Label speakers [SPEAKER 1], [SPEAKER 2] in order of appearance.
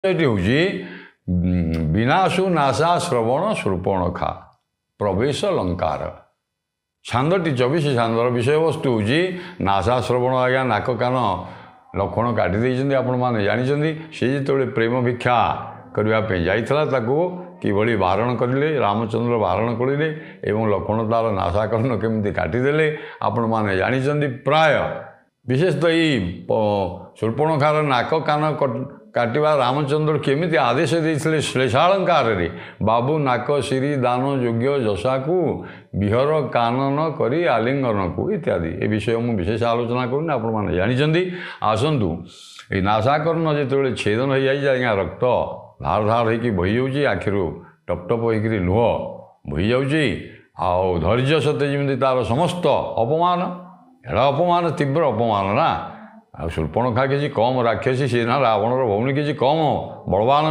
[SPEAKER 1] ଏଠି ହେଉଛି ବିନାଶୁ ନାଶା ଶ୍ରବଣ ଶୂର୍ପଣଖା ପ୍ରବେଶ ଲଙ୍କାର। ଛାନ୍ଦଟି 24 ଛାନ୍ଦର ବିଷୟବସ୍ତୁ ହେଉଛି ନାଶା ଶ୍ରବଣ ଆଜ୍ଞା ନାକ କାନ ଲକ୍ଷଣ କାଟି ଦେଇଛନ୍ତି ଆପଣମାନେ ଜାଣିଛନ୍ତି। ସେ ଯେତେବେଳେ ପ୍ରେମ ଭିକ୍ଷା କରିବା ପାଇଁ ଯାଇଥିଲା ତାକୁ କିଭଳି ବାରଣ କରିଲେ, ରାମଚନ୍ଦ୍ର ବାରଣ କରିଲେ ଏବଂ ଲକ୍ଷ୍ମଣ ତାର ନାସାକର୍ଣ୍ଣ କେମିତି କାଟିଦେଲେ ଆପଣମାନେ ଜାଣିଛନ୍ତି। ପ୍ରାୟ ବିଶେଷତଃ ଏଇ ଶୂର୍ପଣଖାର ନାକ କାନ କାଟିବା ରାମଚନ୍ଦ୍ର କେମିତି ଆଦେଶ ଦେଇଥିଲେ ଶ୍ଳେଷାଳଙ୍କାରରେ, ବାବୁ ନାକ ଶିରି ଦାନ ଯୋଗ୍ୟ ଯଶାକୁ ବିହର କାନନ କରି ଆଲିଙ୍ଗନକୁ ଇତ୍ୟାଦି। ଏ ବିଷୟ ମୁଁ ବିଶେଷ ଆଲୋଚନା କରୁନି, ଆପଣମାନେ ଜାଣିଛନ୍ତି। ଆସନ୍ତୁ, ଏଇ ନାସାକର୍ଣ୍ଣ ଯେତେବେଳେ ଛେଦନ ହୋଇଯାଇଛି ଆଜ୍ଞା ରକ୍ତ ଧାର ଧାର ହେଇକି ବହିଯାଉଛି, ଆଖିରୁ ଟପ୍ ଟପ୍ ହେଇକିରି ଲୁହ ବହିଯାଉଛି, ଆଉ ଧୈର୍ଯ୍ୟ ସତେ ଯେମିତି ତାର ସମସ୍ତ ଅପମାନ, ଏଡ଼ା ଅପମାନ ତୀବ୍ର ଅପମାନ ନା। ଆଉ ଶୂର୍ପଣଖା କିଛି କମ୍ ରାକ୍ଷସୀ, ସେ ନା ରାବଣର ଭଉଣୀ କିଛି କମ୍ ବଳବାନ